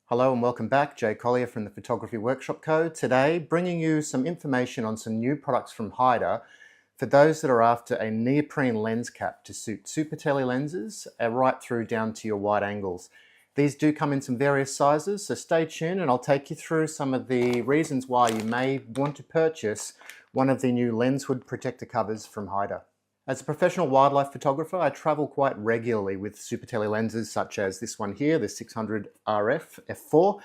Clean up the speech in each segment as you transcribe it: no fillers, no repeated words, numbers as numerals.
Hello and welcome back, Jay Collier from the Photography Workshop Co. Today, bringing you some information on some new products from Haida for those that are after a neoprene lens cap to suit super tele lenses right through down to your wide angles. These do come in some various sizes, so stay tuned and I'll take you through some of the reasons why you may want to purchase one of the new lens hood protector covers from Haida. As a professional wildlife photographer, I travel quite regularly with super tele lenses such as this one here, the 600 RF f4.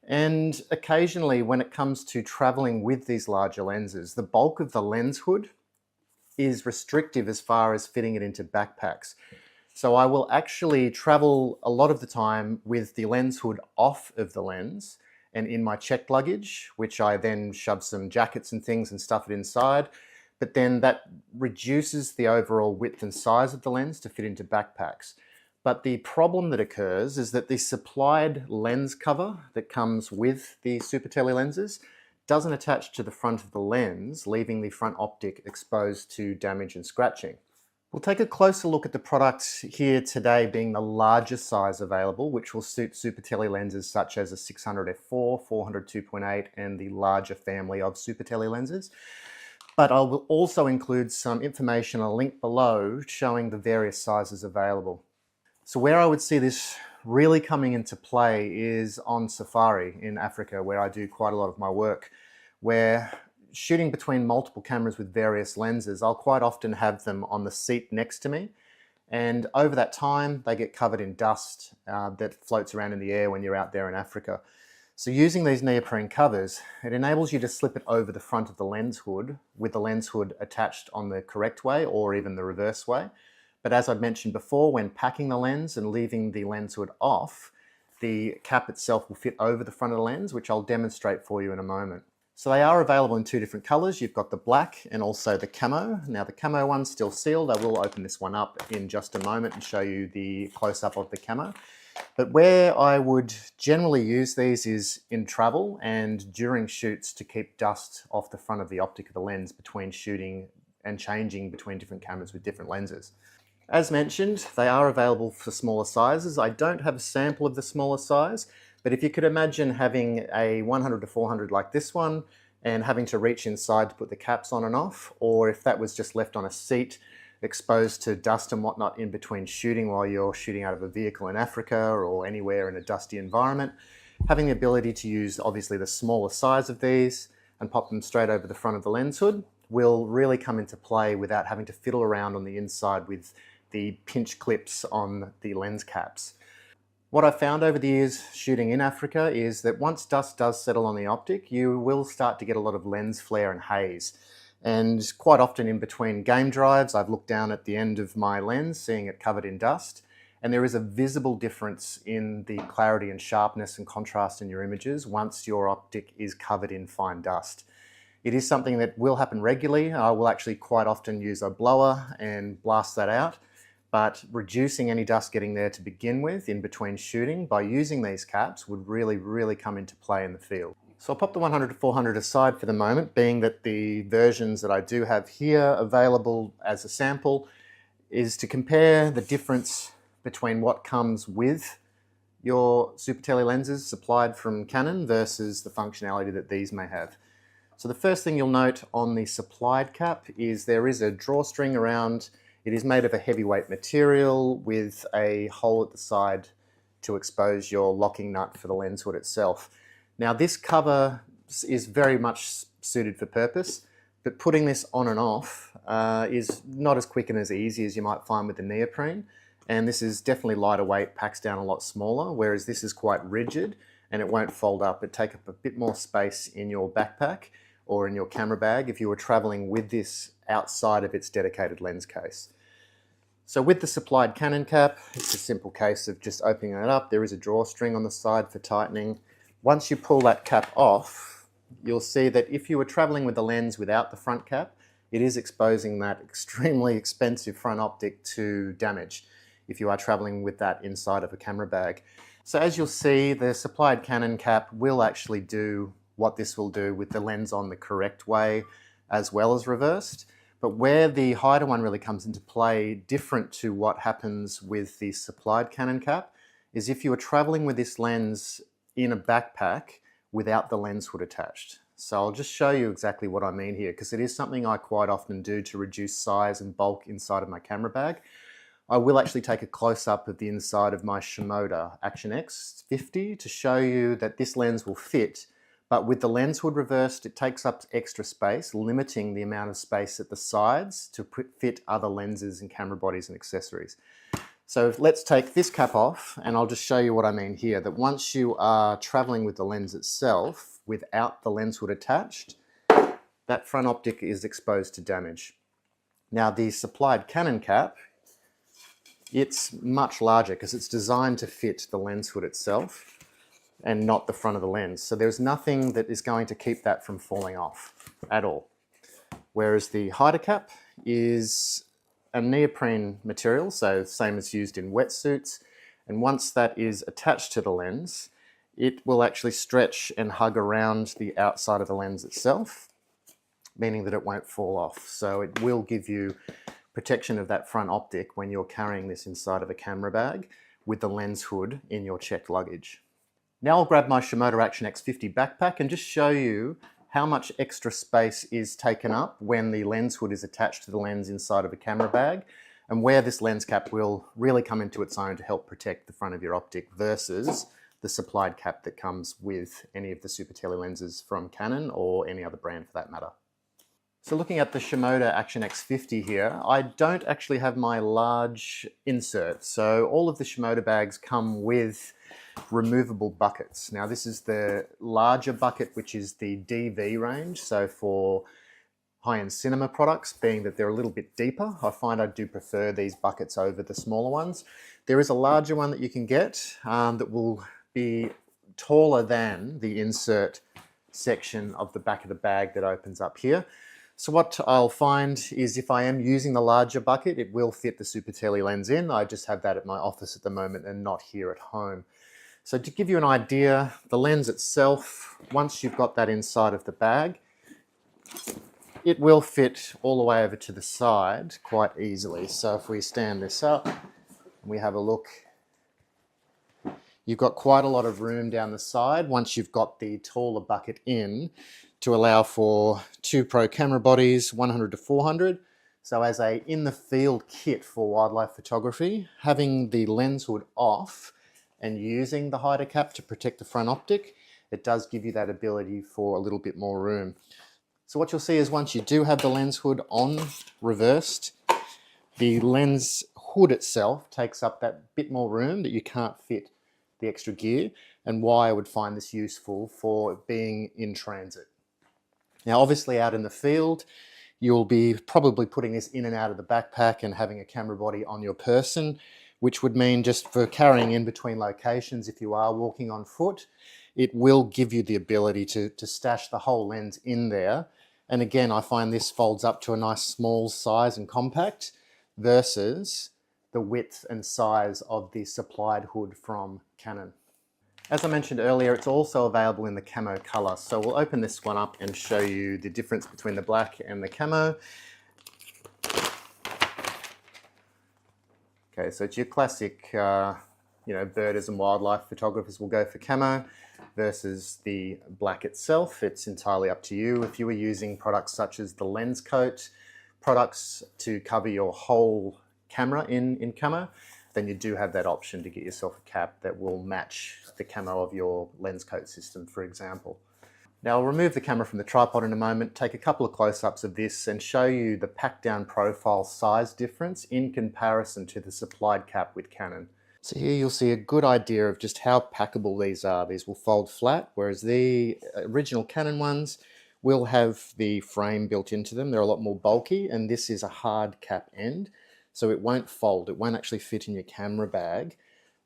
And occasionally when it comes to traveling with these larger lenses, the bulk of the lens hood is restrictive as far as fitting it into backpacks. So I will actually travel a lot of the time with the lens hood off of the lens and in my checked luggage, which I then shove some jackets and things and stuff it inside. But then that reduces the overall width and size of the lens to fit into backpacks. But the problem that occurs is that the supplied lens cover that comes with the super tele lenses doesn't attach to the front of the lens, leaving the front optic exposed to damage and scratching. We'll take a closer look at the product here today, being the largest size available, which will suit super tele lenses such as a 600 f4, 400 2.8 and the larger family of super tele lenses. But I will also include some information, a link below, showing the various sizes available. So where I would see this really coming into play is on safari in Africa, where I do quite a lot of my work, where shooting between multiple cameras with various lenses, I'll quite often have them on the seat next to me. And over that time, they get covered in dust that floats around in the air when you're out there in Africa. So using these neoprene covers, it enables you to slip it over the front of the lens hood with the lens hood attached on the correct way or even the reverse way. But as I've mentioned before, when packing the lens and leaving the lens hood off, the cap itself will fit over the front of the lens, which I'll demonstrate for you in a moment. So they are available in two different colors. You've got the black and also the camo. Now the camo one's still sealed. I will open this one up in just a moment and show you the close-up of the camo. But where I would generally use these is in travel and during shoots to keep dust off the front of the optic of the lens between shooting and changing between different cameras with different lenses. As mentioned, they are available for smaller sizes. I don't have a sample of the smaller size, but if you could imagine having a 100 to 400 like this one and having to reach inside to put the caps on and off, or if that was just left on a seat exposed to dust and whatnot in between shooting while you're shooting out of a vehicle in Africa or anywhere in a dusty environment, having the ability to use obviously the smaller size of these and pop them straight over the front of the lens hood will really come into play without having to fiddle around on the inside with the pinch clips on the lens caps. What I've found over the years shooting in Africa is that once dust does settle on the optic, you will start to get a lot of lens flare and haze. And quite often in between game drives, I've looked down at the end of my lens, seeing it covered in dust, and there is a visible difference in the clarity and sharpness and contrast in your images once your optic is covered in fine dust. It is something that will happen regularly. I will actually quite often use a blower and blast that out, but reducing any dust getting there to begin with in between shooting by using these caps would really come into play in the field. So I'll pop the 100 to 400 aside for the moment, being that the versions that I do have here available as a sample is to compare the difference between what comes with your super tele lenses supplied from Canon versus the functionality that these may have. So the first thing you'll note on the supplied cap is there is a drawstring around. It is made of a heavyweight material with a hole at the side to expose your locking nut for the lens hood itself. Now this cover is very much suited for purpose, but putting this on and off is not as quick and as easy as you might find with the neoprene. And this is definitely lighter weight, packs down a lot smaller, whereas this is quite rigid and it won't fold up. It'd take up a bit more space in your backpack or in your camera bag if you were traveling with this outside of its dedicated lens case. So with the supplied Canon cap, it's a simple case of just opening it up. There is a drawstring on the side for tightening. Once you pull that cap off, you'll see that if you were traveling with the lens without the front cap, it is exposing that extremely expensive front optic to damage if you are traveling with that inside of a camera bag. So as you'll see, the supplied Canon cap will actually do what this will do with the lens on the correct way as well as reversed. But where the Haida one really comes into play, different to what happens with the supplied Canon cap, is if you were traveling with this lens in a backpack without the lens hood attached. So I'll just show you exactly what I mean here, because it is something I quite often do to reduce size and bulk inside of my camera bag. I will actually take a close-up of the inside of my Shimoda Action X50 to show you that this lens will fit, but with the lens hood reversed, it takes up extra space, limiting the amount of space at the sides to fit other lenses and camera bodies and accessories. So let's take this cap off, and I'll just show you what I mean here, that once you are traveling with the lens itself without the lens hood attached, that front optic is exposed to damage. Now, the supplied Canon cap, it's much larger because it's designed to fit the lens hood itself and not the front of the lens. So there's nothing that is going to keep that from falling off at all. Whereas the Haida cap is a neoprene material, so same as used in wetsuits. And once that is attached to the lens, it will actually stretch and hug around the outside of the lens itself, meaning that it won't fall off. So it will give you protection of that front optic when you're carrying this inside of a camera bag with the lens hood in your checked luggage. Now I'll grab my Shimoda Action X50 backpack and just show you how much extra space is taken up when the lens hood is attached to the lens inside of a camera bag, and where this lens cap will really come into its own to help protect the front of your optic versus the supplied cap that comes with any of the super tele lenses from Canon or any other brand for that matter. So looking at the Shimoda Action X50 here, I don't actually have my large insert. So all of the Shimoda bags come with removable buckets. Now this is the larger bucket, which is the DV range. So for high-end cinema products, being that they're a little bit deeper, I find I do prefer these buckets over the smaller ones. There is a larger one that you can get that will be taller than the insert section of the back of the bag that opens up here. So what I'll find is if I am using the larger bucket, it will fit the super tele lens in. I just have that at my office at the moment and not here at home. So to give you an idea, the lens itself, once you've got that inside of the bag, it will fit all the way over to the side quite easily. So if we stand this up and we have a look, you've got quite a lot of room down the side once you've got the taller bucket in to allow for 2 Pro camera bodies, 100 to 400. So as a in the field kit for wildlife photography, having the lens hood off and using the Haida cap to protect the front optic, it does give you that ability for a little bit more room. So what you'll see is once you do have the lens hood on reversed, the lens hood itself takes up that bit more room that you can't fit the extra gear, and why I would find this useful for being in transit. Now obviously out in the field, you'll be probably putting this in and out of the backpack and having a camera body on your person, which would mean just for carrying in between locations, if you are walking on foot, it will give you the ability to stash the whole lens in there. And again, I find this folds up to a nice small size and compact versus the width and size of the supplied hood from Canon. As I mentioned earlier, it's also available in the camo color. So we'll open this one up and show you the difference between the black and the camo. Okay, so it's your classic, birders and wildlife photographers will go for camo versus the black itself. It's entirely up to you. If you were using products such as the lens coat products to cover your whole camera in camo, then you do have that option to get yourself a cap that will match the camo of your lens coat system, for example. Now I'll remove the camera from the tripod in a moment, take a couple of close-ups of this and show you the pack down profile size difference in comparison to the supplied cap with Canon. So here you'll see a good idea of just how packable these are. These will fold flat, whereas the original Canon ones will have the frame built into them. They're a lot more bulky, and this is a hard cap end. So it won't fold, it won't actually fit in your camera bag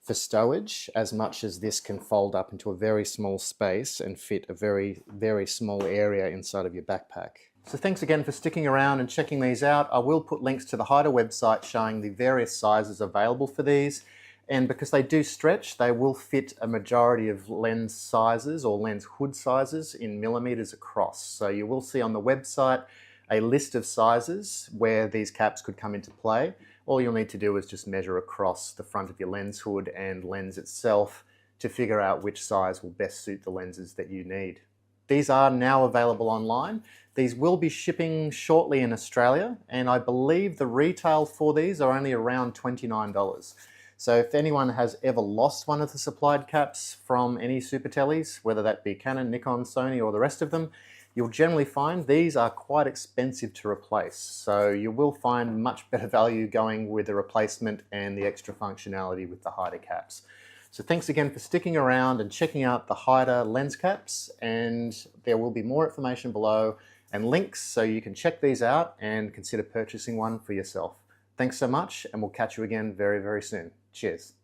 for stowage as much as this can fold up into a very small space and fit a very, very small area inside of your backpack. So thanks again for sticking around and checking these out. I will put links to the Haida website showing the various sizes available for these. And because they do stretch, they will fit a majority of lens sizes or lens hood sizes in millimeters across. So you will see on the website a list of sizes where these caps could come into play. All you'll need to do is just measure across the front of your lens hood and lens itself to figure out which size will best suit the lenses that you need. These are now available online. These will be shipping shortly in Australia, and I believe the retail for these are only around $29. So if anyone has ever lost one of the supplied caps from any super teles, whether that be Canon, Nikon, Sony, or the rest of them, you'll generally find these are quite expensive to replace. So you will find much better value going with the replacement and the extra functionality with the Haida caps. So thanks again for sticking around and checking out the Haida lens caps, and there will be more information below and links so you can check these out and consider purchasing one for yourself. Thanks so much, and we'll catch you again very, very soon. Cheers.